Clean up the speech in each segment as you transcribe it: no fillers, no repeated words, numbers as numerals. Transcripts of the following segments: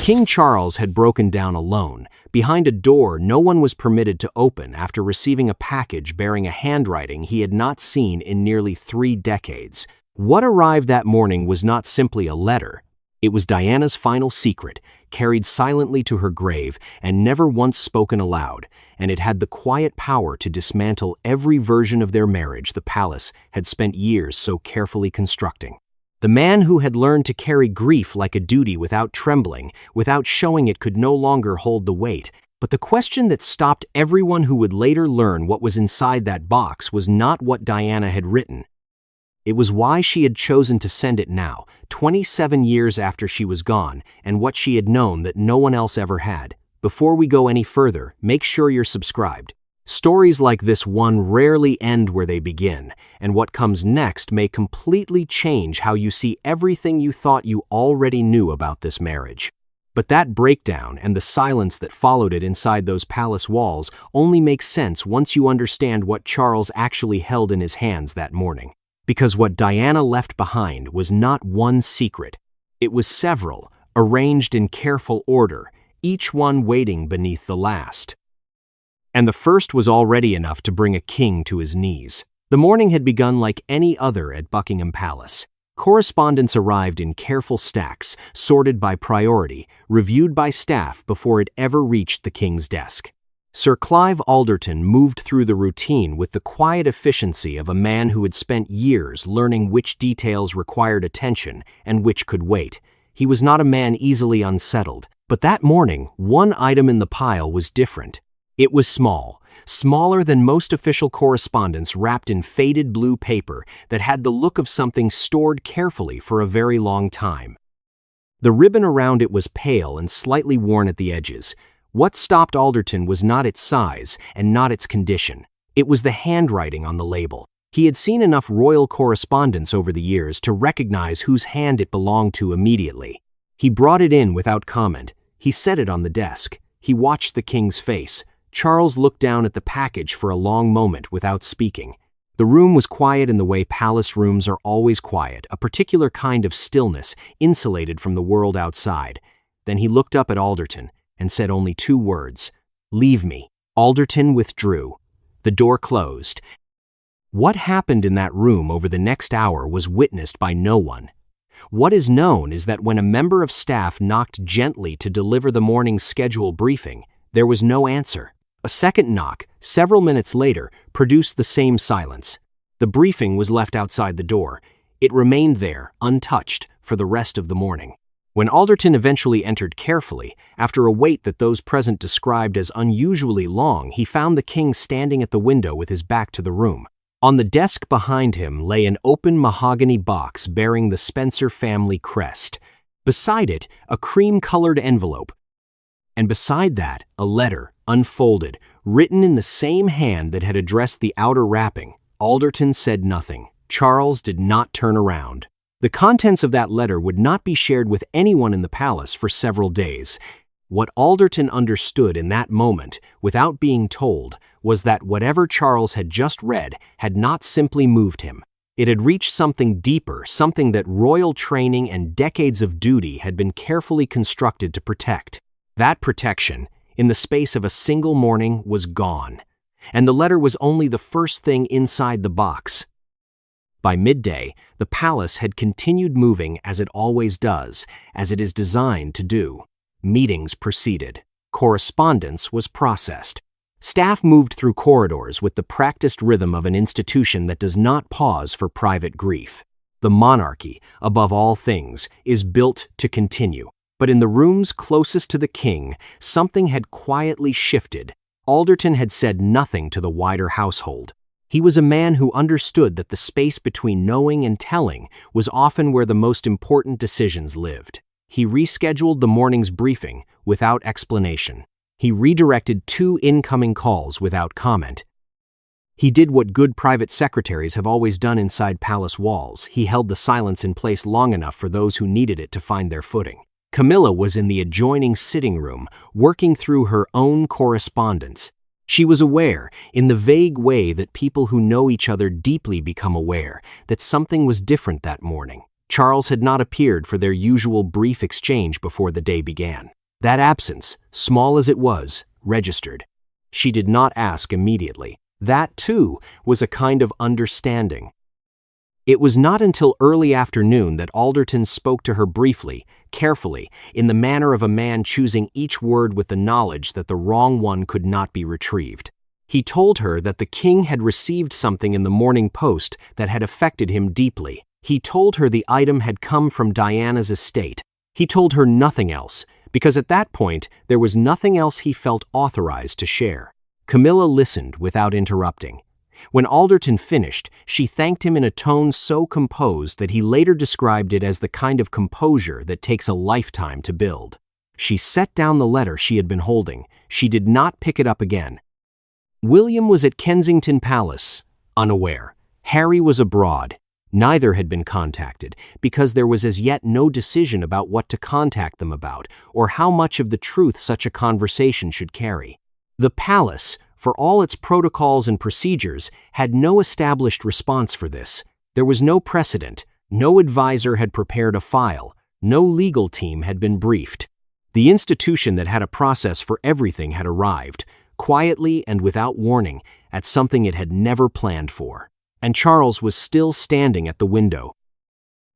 King Charles had broken down alone, behind a door no one was permitted to open after receiving a package bearing a handwriting he had not seen in nearly 3 decades. What arrived that morning was not simply a letter. It was Diana's final secret, carried silently to her grave and never once spoken aloud, and it had the quiet power to dismantle every version of their marriage the palace had spent years so carefully constructing. The man who had learned to carry grief like a duty without trembling, without showing it, could no longer hold the weight. But the question that stopped everyone who would later learn what was inside that box was not what Diana had written. It was why she had chosen to send it now, 27 years after she was gone, and what she had known that no one else ever had. Before we go any further, make sure you're subscribed. Stories like this one rarely end where they begin, and what comes next may completely change how you see everything you thought you already knew about this marriage. But that breakdown and the silence that followed it inside those palace walls only makes sense once you understand what Charles actually held in his hands that morning. Because what Diana left behind was not one secret. It was several, arranged in careful order, each one waiting beneath the last. And the first was already enough to bring a king to his knees. The morning had begun like any other at Buckingham Palace. Correspondence arrived in careful stacks, sorted by priority, reviewed by staff before it ever reached the king's desk. Sir Clive Alderton moved through the routine with the quiet efficiency of a man who had spent years learning which details required attention and which could wait. He was not a man easily unsettled, but that morning, one item in the pile was different. It was small, smaller than most official correspondence, wrapped in faded blue paper that had the look of something stored carefully for a very long time. The ribbon around it was pale and slightly worn at the edges. What stopped Alderton was not its size and not its condition. It was the handwriting on the label. He had seen enough royal correspondence over the years to recognize whose hand it belonged to immediately. He brought it in without comment. He set it on the desk. He watched the king's face. Charles looked down at the package for a long moment without speaking. The room was quiet in the way palace rooms are always quiet, a particular kind of stillness, insulated from the world outside. Then he looked up at Alderton and said only 2 words, "Leave me." Alderton withdrew. The door closed. What happened in that room over the next hour was witnessed by no one. What is known is that when a member of staff knocked gently to deliver the morning's schedule briefing, there was no answer. A second knock, several minutes later, produced the same silence. The briefing was left outside the door. It remained there, untouched, for the rest of the morning. When Alderton eventually entered carefully, after a wait that those present described as unusually long, he found the king standing at the window with his back to the room. On the desk behind him lay an open mahogany box bearing the Spencer family crest. Beside it, a cream-colored envelope. And beside that, a letter, unfolded, written in the same hand that had addressed the outer wrapping. Alderton said nothing. Charles did not turn around. The contents of that letter would not be shared with anyone in the palace for several days. What Alderton understood in that moment, without being told, was that whatever Charles had just read had not simply moved him. It had reached something deeper, something that royal training and decades of duty had been carefully constructed to protect. That protection, in the space of a single morning, was gone, and the letter was only the first thing inside the box. By midday, the palace had continued moving as it always does, as it is designed to do. Meetings proceeded. Correspondence was processed. Staff moved through corridors with the practiced rhythm of an institution that does not pause for private grief. The monarchy, above all things, is built to continue. But in the rooms closest to the king, something had quietly shifted. Alderton had said nothing to the wider household. He was a man who understood that the space between knowing and telling was often where the most important decisions lived. He rescheduled the morning's briefing without explanation. He redirected 2 incoming calls without comment. He did what good private secretaries have always done inside palace walls. He held the silence in place long enough for those who needed it to find their footing. Camilla was in the adjoining sitting room, working through her own correspondence. She was aware, in the vague way that people who know each other deeply become aware, that something was different that morning. Charles had not appeared for their usual brief exchange before the day began. That absence, small as it was, registered. She did not ask immediately. That, too, was a kind of understanding. It was not until early afternoon that Alderton spoke to her briefly, carefully, in the manner of a man choosing each word with the knowledge that the wrong one could not be retrieved. He told her that the king had received something in the Morning Post that had affected him deeply. He told her the item had come from Diana's estate. He told her nothing else, because at that point there was nothing else he felt authorized to share. Camilla listened without interrupting. When Alderton finished, she thanked him in a tone so composed that he later described it as the kind of composure that takes a lifetime to build. She set down the letter she had been holding. She did not pick it up again. William was at Kensington Palace, unaware. Harry was abroad. Neither had been contacted, because there was as yet no decision about what to contact them about, or how much of the truth such a conversation should carry. The palace, for all its protocols and procedures, had no established response for this. There was no precedent, no advisor had prepared a file, no legal team had been briefed. The institution that had a process for everything had arrived, quietly and without warning, at something it had never planned for. And Charles was still standing at the window.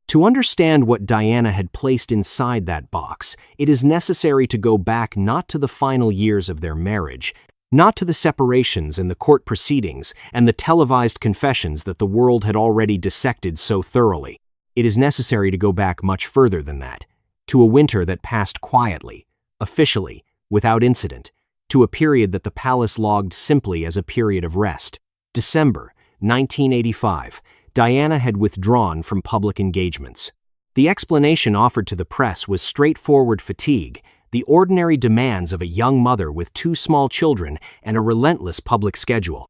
To understand what Diana had placed inside that box, it is necessary to go back not to the final years of their marriage, not to the separations and the court proceedings and the televised confessions that the world had already dissected so thoroughly. It is necessary to go back much further than that, to a winter that passed quietly, officially, without incident, to a period that the palace logged simply as a period of rest. December 1985, Diana had withdrawn from public engagements. The explanation offered to the press was straightforward fatigue, the ordinary demands of a young mother with 2 small children and a relentless public schedule.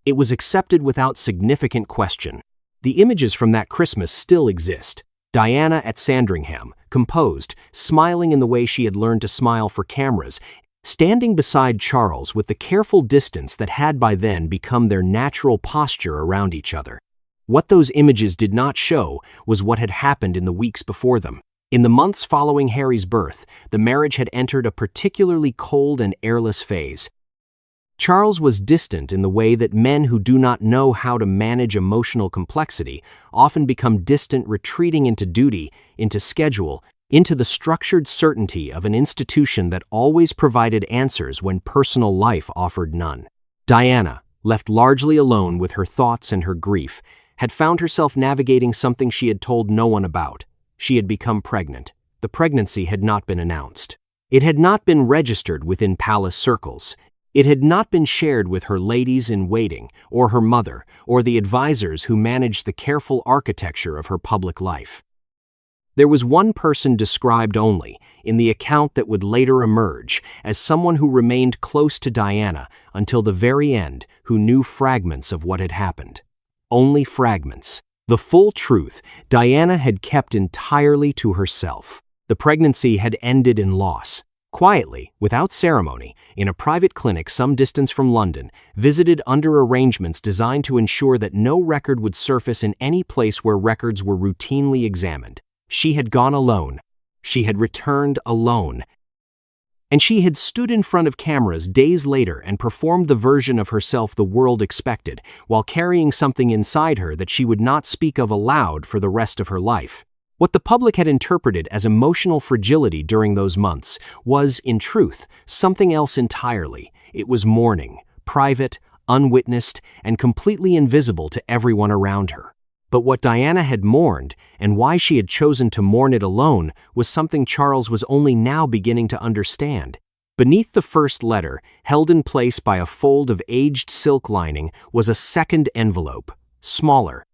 It was accepted without significant question. The images from that Christmas still exist. Diana at Sandringham, composed, smiling in the way she had learned to smile for cameras, standing beside Charles with the careful distance that had by then become their natural posture around each other. What those images did not show was what had happened in the weeks before them. In the months following Harry's birth, the marriage had entered a particularly cold and airless phase. Charles was distant in the way that men who do not know how to manage emotional complexity often become distant, retreating into duty, into schedule, into the structured certainty of an institution that always provided answers when personal life offered none. Diana, left largely alone with her thoughts and her grief, had found herself navigating something she had told no one about. She had become pregnant. The pregnancy had not been announced. It had not been registered within palace circles. It had not been shared with her ladies-in-waiting, or her mother, or the advisors who managed the careful architecture of her public life. There was one person described only, in the account that would later emerge, as someone who remained close to Diana until the very end, who knew fragments of what had happened. Only fragments. The full truth Diana had kept entirely to herself. The pregnancy had ended in loss. Quietly, without ceremony, in a private clinic some distance from London, visited under arrangements designed to ensure that no record would surface in any place where records were routinely examined. She had gone alone. She had returned alone. And she had stood in front of cameras days later and performed the version of herself the world expected, while carrying something inside her that she would not speak of aloud for the rest of her life. What the public had interpreted as emotional fragility during those months was, in truth, something else entirely. It was mourning, private, unwitnessed, and completely invisible to everyone around her. But what Diana had mourned, and why she had chosen to mourn it alone, was something Charles was only now beginning to understand. Beneath the first letter, held in place by a fold of aged silk lining, was a second envelope, smaller.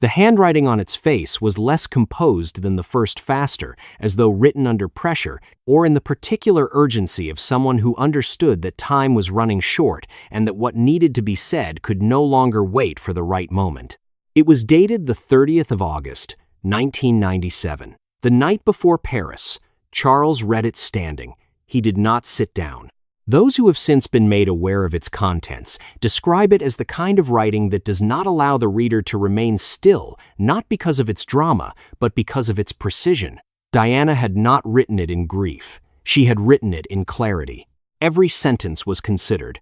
The handwriting on its face was less composed than the first, faster, as though written under pressure, or in the particular urgency of someone who understood that time was running short and that what needed to be said could no longer wait for the right moment. It was dated the 30th of August, 1997. The night before Paris, Charles read it standing. He did not sit down. Those who have since been made aware of its contents describe it as the kind of writing that does not allow the reader to remain still, not because of its drama, but because of its precision. Diana had not written it in grief. She had written it in clarity. Every sentence was considered.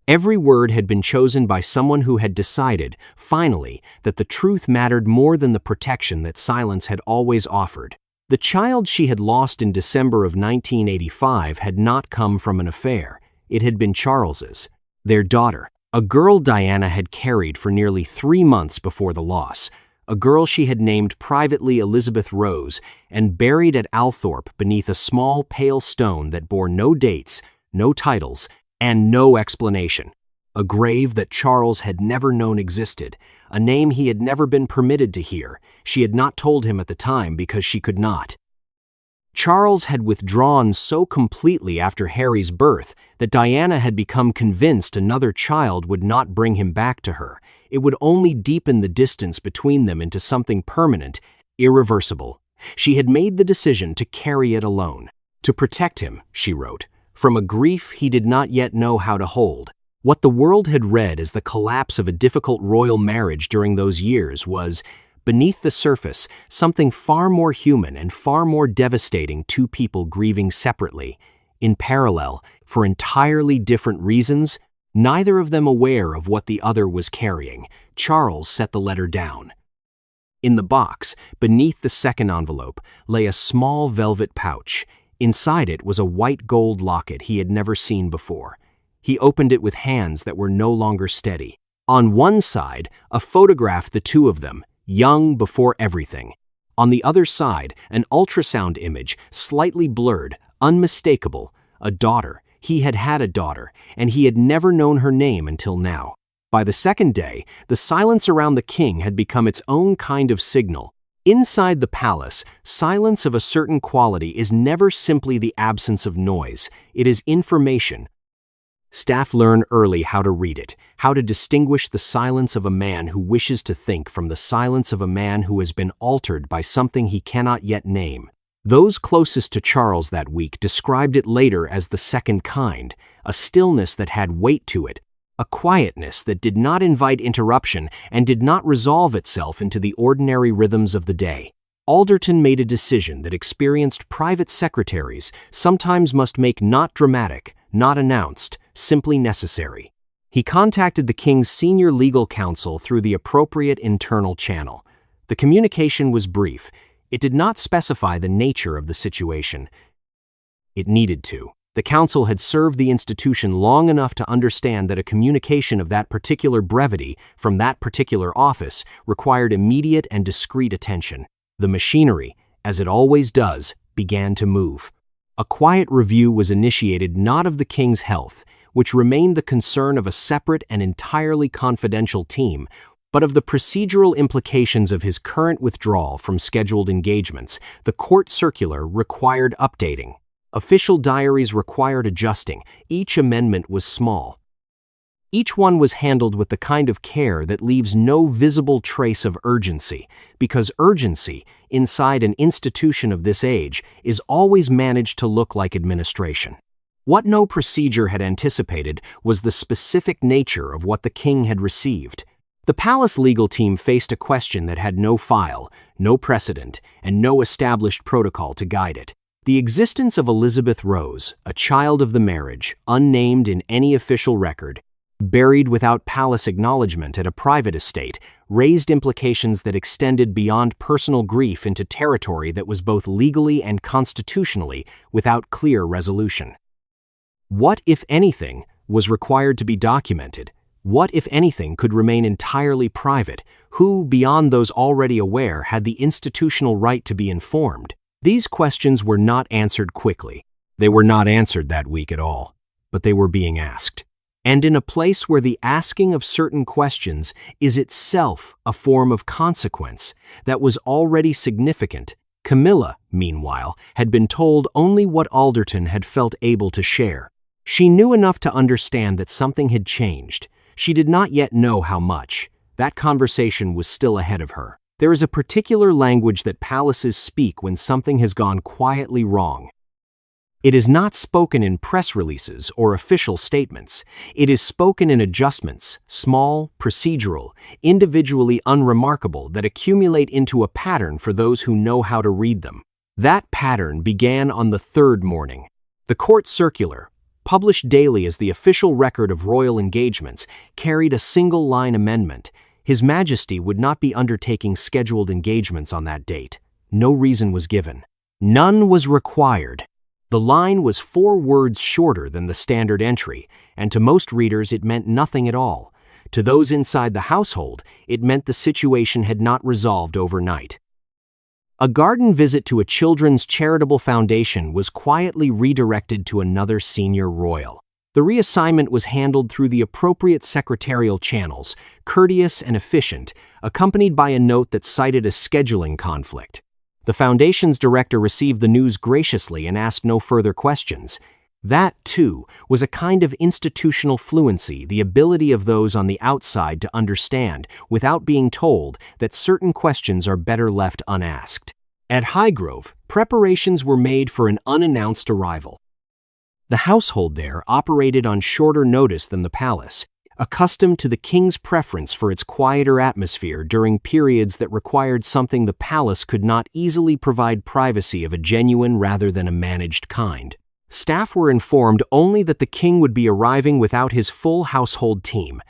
Every word had been chosen by someone who had decided, finally, that the truth mattered more than the protection that silence had always offered. The child she had lost in December of 1985 had not come from an affair. It had been Charles's, their daughter, a girl Diana had carried for nearly 3 months before the loss, a girl she had named privately Elizabeth Rose and buried at Althorpe beneath a small pale stone that bore no dates, no titles, and no explanation. A grave that Charles had never known existed, a name he had never been permitted to hear. She had not told him at the time because she could not. Charles had withdrawn so completely after Harry's birth that Diana had become convinced another child would not bring him back to her. It would only deepen the distance between them into something permanent, irreversible. She had made the decision to carry it alone. To protect him, she wrote, from a grief he did not yet know how to hold. What the world had read as the collapse of a difficult royal marriage during those years was, beneath the surface, something far more human and far more devastating, two people grieving separately, in parallel, for entirely different reasons, neither of them aware of what the other was carrying. Charles set the letter down. In the box, beneath the second envelope, lay a small velvet pouch. Inside it was a white gold locket he had never seen before. He opened it with hands that were no longer steady. On one side, a photograph, the two of them, young before everything. On the other side, an ultrasound image, slightly blurred, unmistakable, a daughter. He had had a daughter, and he had never known her name until now. By the second day, the silence around the king had become its own kind of signal. Inside the palace, silence of a certain quality is never simply the absence of noise. It is information. Staff learn early how to read it, how to distinguish the silence of a man who wishes to think from the silence of a man who has been altered by something he cannot yet name. Those closest to Charles that week described it later as the second kind, a stillness that had weight to it, a quietness that did not invite interruption and did not resolve itself into the ordinary rhythms of the day. Alderton made a decision that experienced private secretaries sometimes must make, not dramatic, not announced, simply necessary. He contacted the king's senior legal counsel through the appropriate internal channel. The communication was brief. It did not specify the nature of the situation. It needed to. The council had served the institution long enough to understand that a communication of that particular brevity from that particular office required immediate and discreet attention. The machinery, as it always does, began to move. A quiet review was initiated not of the king's health, which remained the concern of a separate and entirely confidential team, but of the procedural implications of his current withdrawal from scheduled engagements. The court circular required updating. Official diaries required adjusting. Each amendment was small. Each one was handled with the kind of care that leaves no visible trace of urgency, because urgency, inside an institution of this age, is always managed to look like administration. What no procedure had anticipated was the specific nature of what the king had received. The palace legal team faced a question that had no file, no precedent, and no established protocol to guide it. The existence of Elizabeth Rose, a child of the marriage, unnamed in any official record, buried without palace acknowledgement at a private estate, raised implications that extended beyond personal grief into territory that was both legally and constitutionally without clear resolution. What, if anything, was required to be documented? What, if anything, could remain entirely private? Who, beyond those already aware, had the institutional right to be informed? These questions were not answered quickly. They were not answered that week at all, but they were being asked. And in a place where the asking of certain questions is itself a form of consequence that was already significant, Camilla, meanwhile, had been told only what Alderton had felt able to share. She knew enough to understand that something had changed. She did not yet know how much. That conversation was still ahead of her. There is a particular language that palaces speak when something has gone quietly wrong. It is not spoken in press releases or official statements. It is spoken in adjustments, small, procedural, individually unremarkable, that accumulate into a pattern for those who know how to read them. That pattern began on the third morning. The court circular, published daily as the official record of royal engagements, carried a single-line amendment. His Majesty would not be undertaking scheduled engagements on that date. No reason was given. None was required. The line was 4 words shorter than the standard entry, and to most readers it meant nothing at all. To those inside the household, it meant the situation had not resolved overnight. A garden visit to a children's charitable foundation was quietly redirected to another senior royal. The reassignment was handled through the appropriate secretarial channels, courteous and efficient, accompanied by a note that cited a scheduling conflict. The foundation's director received the news graciously and asked no further questions. That, too, was a kind of institutional fluency, the ability of those on the outside to understand, without being told, that certain questions are better left unasked. At Highgrove, preparations were made for an unannounced arrival. The household there operated on shorter notice than the palace, accustomed to the king's preference for its quieter atmosphere during periods that required something the palace could not easily provide, privacy of a genuine rather than a managed kind. Staff were informed only that the king would be arriving without his full household team.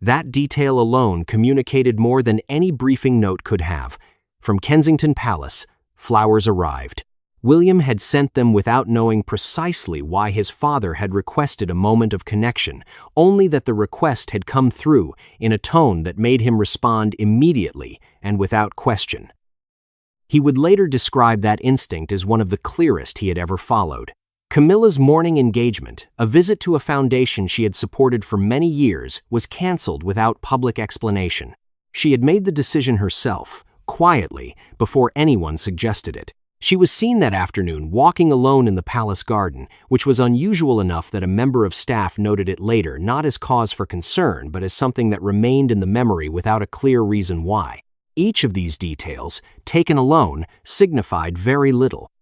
That detail alone communicated more than any briefing note could have. From Kensington Palace, flowers arrived. William had sent them without knowing precisely why his father had requested a moment of connection, only that the request had come through in a tone that made him respond immediately and without question. He would later describe that instinct as one of the clearest he had ever followed. Camilla's morning engagement, a visit to a foundation she had supported for many years, was cancelled without public explanation. She had made the decision herself, quietly, before anyone suggested it. She was seen that afternoon walking alone in the palace garden, which was unusual enough that a member of staff noted it later not as cause for concern but as something that remained in the memory without a clear reason why. Each of these details, taken alone, signified very little.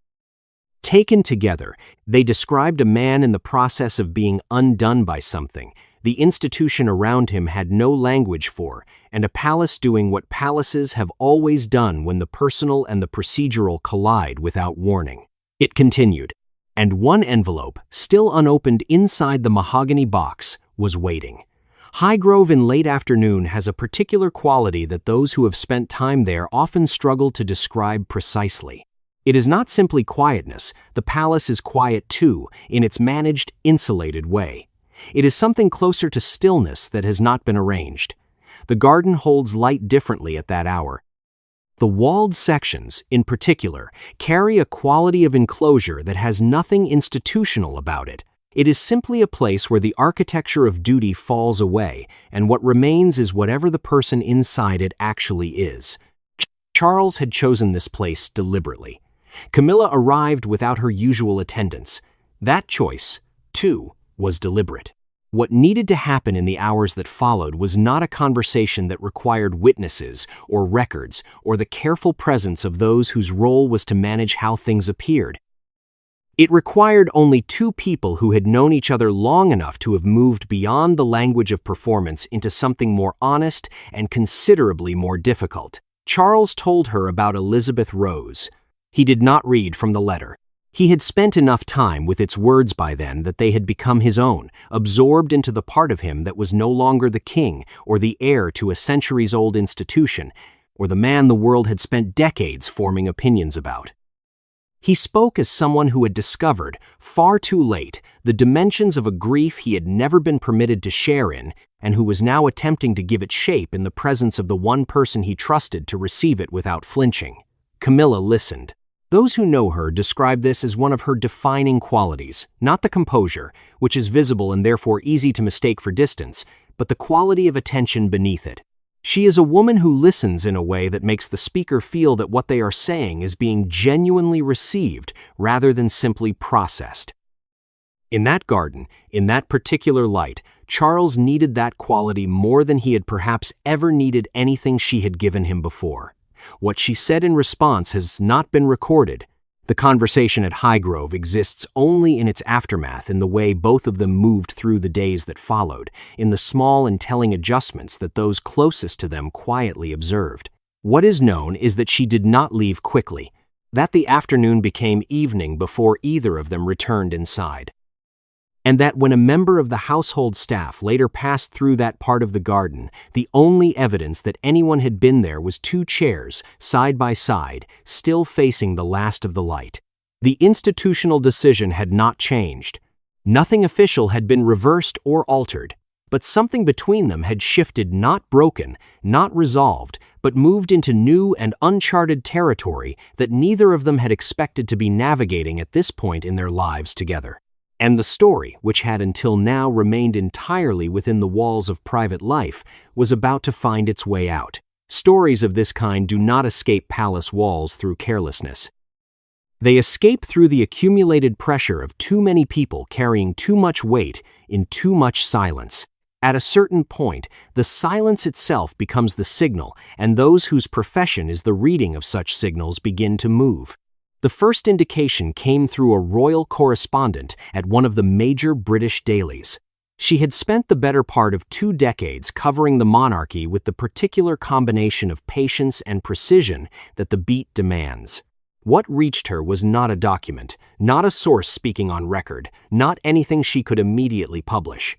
Taken together, they described a man in the process of being undone by something the institution around him had no language for, and a palace doing what palaces have always done when the personal and the procedural collide without warning. It continued, and one envelope, still unopened inside the mahogany box, was waiting. Highgrove in late afternoon has a particular quality that those who have spent time there often struggle to describe precisely. It is not simply quietness. The palace is quiet too, in its managed, insulated way. It is something closer to stillness that has not been arranged. The garden holds light differently at that hour. The walled sections, in particular, carry a quality of enclosure that has nothing institutional about it. It is simply a place where the architecture of duty falls away, and what remains is whatever the person inside it actually is. Charles had chosen this place deliberately. Camilla arrived without her usual attendants. That choice, too, was deliberate. What needed to happen in the hours that followed was not a conversation that required witnesses or records or the careful presence of those whose role was to manage how things appeared. It required only 2 people who had known each other long enough to have moved beyond the language of performance into something more honest and considerably more difficult. Charles told her about Elizabeth Rose. He did not read from the letter. He had spent enough time with its words by then that they had become his own, absorbed into the part of him that was no longer the king or the heir to a centuries-old institution, or the man the world had spent decades forming opinions about. He spoke as someone who had discovered, far too late, the dimensions of a grief he had never been permitted to share in, and who was now attempting to give it shape in the presence of the one person he trusted to receive it without flinching. Camilla listened. Those who know her describe this as one of her defining qualities, not the composure, which is visible and therefore easy to mistake for distance, but the quality of attention beneath it. She is a woman who listens in a way that makes the speaker feel that what they are saying is being genuinely received rather than simply processed. In that garden, in that particular light, Charles needed that quality more than he had perhaps ever needed anything she had given him before. What she said in response has not been recorded. The conversation at Highgrove exists only in its aftermath, in the way both of them moved through the days that followed, in the small and telling adjustments that those closest to them quietly observed. What is known is that she did not leave quickly, that the afternoon became evening before either of them returned inside, and that when a member of the household staff later passed through that part of the garden, the only evidence that anyone had been there was two chairs, side by side, still facing the last of the light. The institutional decision had not changed. Nothing official had been reversed or altered, but something between them had shifted, not broken, not resolved, but moved into new and uncharted territory that neither of them had expected to be navigating at this point in their lives together. And the story, which had until now remained entirely within the walls of private life, was about to find its way out. Stories of this kind do not escape palace walls through carelessness. They escape through the accumulated pressure of too many people carrying too much weight in too much silence. At a certain point, the silence itself becomes the signal, and those whose profession is the reading of such signals begin to move. The first indication came through a royal correspondent at one of the major British dailies. She had spent the better part of 2 decades covering the monarchy with the particular combination of patience and precision that the beat demands. What reached her was not a document, not a source speaking on record, not anything she could immediately publish.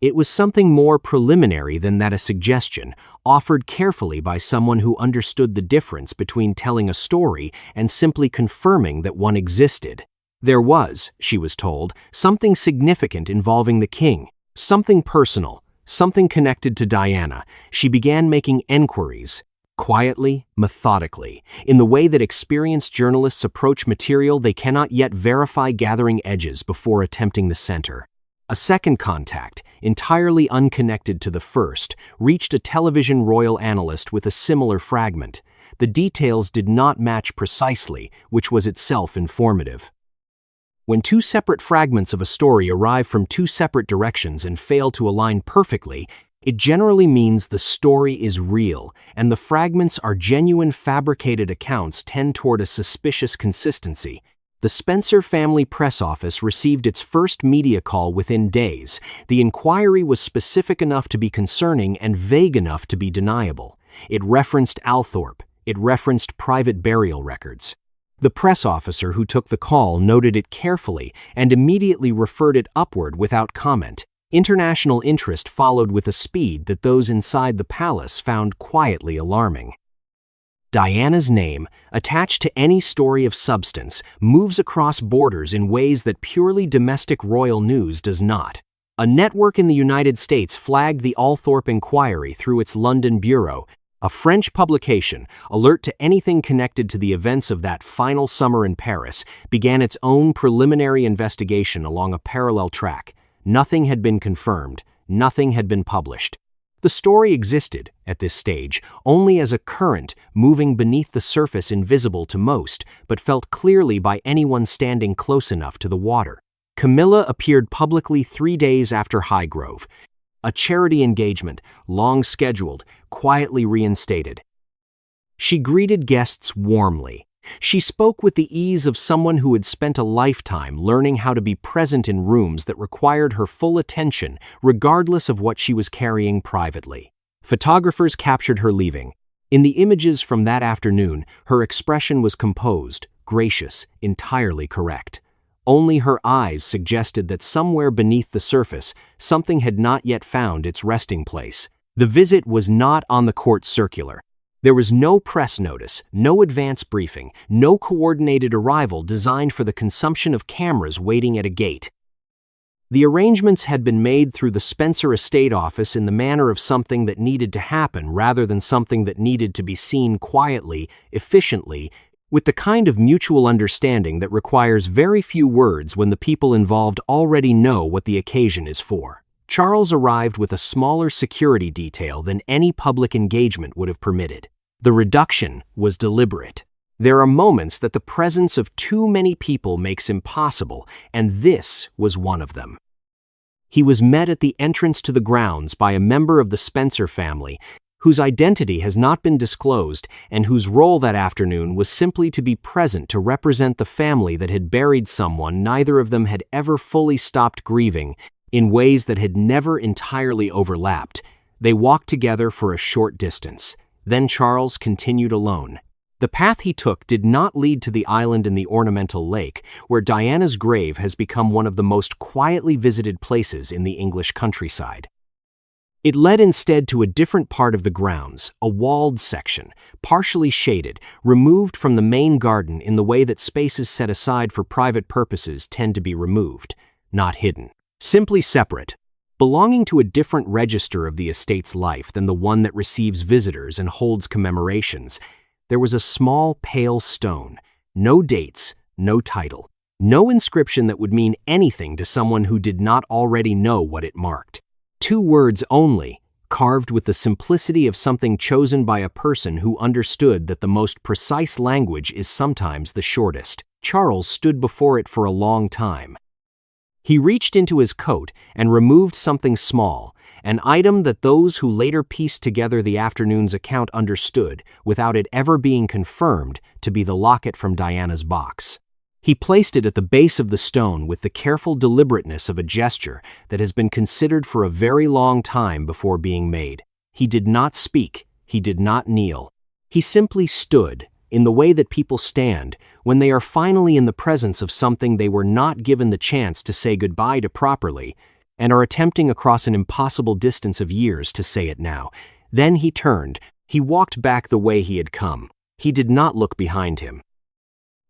It was something more preliminary than that, a suggestion, offered carefully by someone who understood the difference between telling a story and simply confirming that one existed. There was, she was told, something significant involving the king, something personal, something connected to Diana. She began making enquiries, quietly, methodically, in the way that experienced journalists approach material they cannot yet verify, gathering edges before attempting the center. A second contact, entirely unconnected to the first, reached a television royal analyst with a similar fragment. The details did not match precisely, which was itself informative. When 2 separate fragments of a story arrive from 2 separate directions and fail to align perfectly, it generally means the story is real, and the fragments are genuine. Fabricated accounts tend toward a suspicious consistency. The Spencer family press office received its first media call within days. The inquiry was specific enough to be concerning and vague enough to be deniable. It referenced Althorpe. It referenced private burial records. The press officer who took the call noted it carefully and immediately referred it upward without comment. International interest followed with a speed that those inside the palace found quietly alarming. Diana's name, attached to any story of substance, moves across borders in ways that purely domestic royal news does not. A network in the United States flagged the Althorpe inquiry through its London bureau. A French publication, alert to anything connected to the events of that final summer in Paris, began its own preliminary investigation along a parallel track. Nothing had been confirmed. Nothing had been published. The story existed, at this stage, only as a current moving beneath the surface, invisible to most, but felt clearly by anyone standing close enough to the water. Camilla appeared publicly 3 days after Highgrove. A charity engagement, long scheduled, quietly reinstated. She greeted guests warmly. She spoke with the ease of someone who had spent a lifetime learning how to be present in rooms that required her full attention, regardless of what she was carrying privately. Photographers captured her leaving. In the images from that afternoon, her expression was composed, gracious, entirely correct. Only her eyes suggested that somewhere beneath the surface, something had not yet found its resting place. The visit was not on the court circular. There was no press notice, no advance briefing, no coordinated arrival designed for the consumption of cameras waiting at a gate. The arrangements had been made through the Spencer estate office in the manner of something that needed to happen rather than something that needed to be seen quietly, efficiently, with the kind of mutual understanding that requires very few words when the people involved already know what the occasion is for. Charles arrived with a smaller security detail than any public engagement would have permitted. The reduction was deliberate. There are moments that the presence of too many people makes impossible, and this was one of them. He was met at the entrance to the grounds by a member of the Spencer family, whose identity has not been disclosed and whose role that afternoon was simply to be present to represent the family that had buried someone neither of them had ever fully stopped grieving, in ways that had never entirely overlapped. They walked together for a short distance. Then Charles continued alone. The path he took did not lead to the island in the ornamental lake, where Diana's grave has become one of the most quietly visited places in the English countryside. It led instead to a different part of the grounds, a walled section, partially shaded, removed from the main garden in the way that spaces set aside for private purposes tend to be removed, not hidden. Simply separate, belonging to a different register of the estate's life than the one that receives visitors and holds commemorations. There was a small, pale stone, no dates, no title, no inscription that would mean anything to someone who did not already know what it marked. 2 words only, carved with the simplicity of something chosen by a person who understood that the most precise language is sometimes the shortest. Charles stood before it for a long time. He reached into his coat and removed something small, an item that those who later pieced together the afternoon's account understood, without it ever being confirmed, to be the locket from Diana's box. He placed it at the base of the stone with the careful deliberateness of a gesture that has been considered for a very long time before being made. He did not speak, he did not kneel. He simply stood, in the way that people stand when they are finally in the presence of something they were not given the chance to say goodbye to properly, and are attempting across an impossible distance of years to say it now. Then he turned. He walked back the way he had come. He did not look behind him.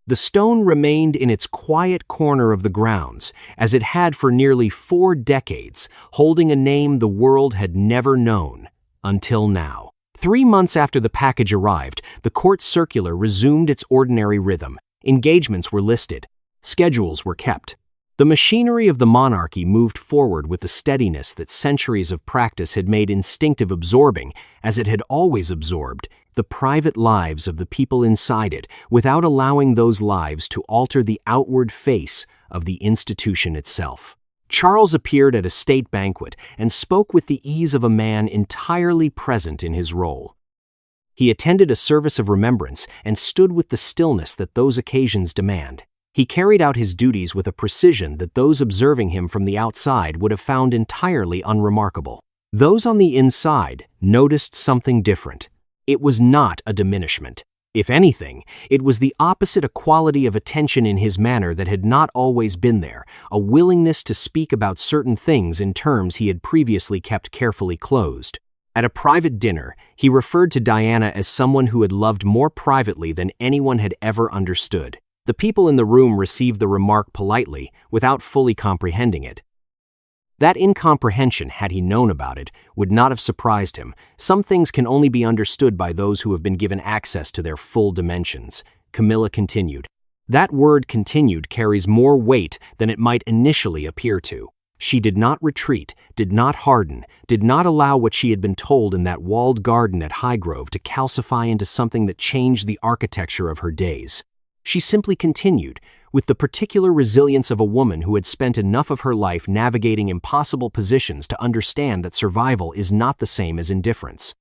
The stone remained in its quiet corner of the grounds, as it had for nearly 4 decades, holding a name the world had never known, until now. 3 months after the package arrived, the court circular resumed its ordinary rhythm. Engagements were listed. Schedules were kept. The machinery of the monarchy moved forward with the steadiness that centuries of practice had made instinctive, absorbing, as it had always absorbed, the private lives of the people inside it, without allowing those lives to alter the outward face of the institution itself. Charles appeared at a state banquet and spoke with the ease of a man entirely present in his role. He attended a service of remembrance and stood with the stillness that those occasions demand. He carried out his duties with a precision that those observing him from the outside would have found entirely unremarkable. Those on the inside noticed something different. It was not a diminishment. If anything, it was the opposite, a quality of attention in his manner that had not always been there, a willingness to speak about certain things in terms he had previously kept carefully closed. At a private dinner, he referred to Diana as someone who had loved more privately than anyone had ever understood. The people in the room received the remark politely, without fully comprehending it. That incomprehension, had he known about it, would not have surprised him. Some things can only be understood by those who have been given access to their full dimensions. Camilla continued. That word "continued" carries more weight than it might initially appear to. She did not retreat, did not harden, did not allow what she had been told in that walled garden at Highgrove to calcify into something that changed the architecture of her days. She simply continued, with the particular resilience of a woman who had spent enough of her life navigating impossible positions to understand that survival is not the same as indifference.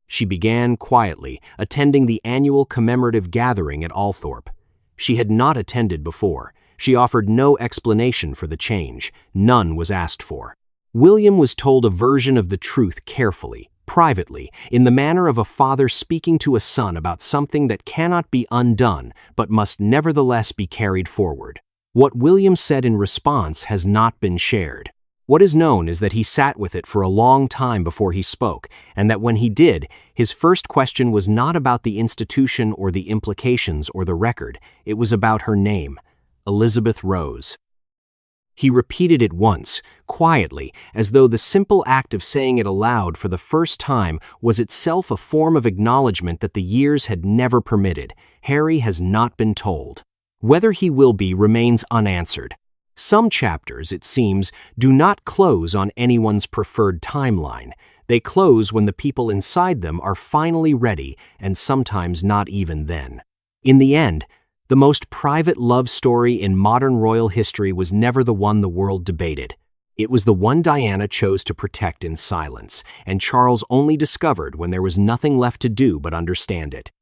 She began quietly, attending the annual commemorative gathering at Althorpe. She had not attended before. She offered no explanation for the change. None was asked for. William was told a version of the truth carefully, privately, in the manner of a father speaking to a son about something that cannot be undone but must nevertheless be carried forward. What William said in response has not been shared. What is known is that he sat with it for a long time before he spoke, and that when he did, his first question was not about the institution or the implications or the record. It was about her name, Elizabeth Rose. He repeated it once, quietly, as though the simple act of saying it aloud for the first time was itself a form of acknowledgement that the years had never permitted. Harry has not been told. Whether he will be remains unanswered. Some chapters, it seems, do not close on anyone's preferred timeline. They close when the people inside them are finally ready, and sometimes not even then. In the end, the most private love story in modern royal history was never the one the world debated. It was the one Diana chose to protect in silence, and Charles only discovered when there was nothing left to do but understand it.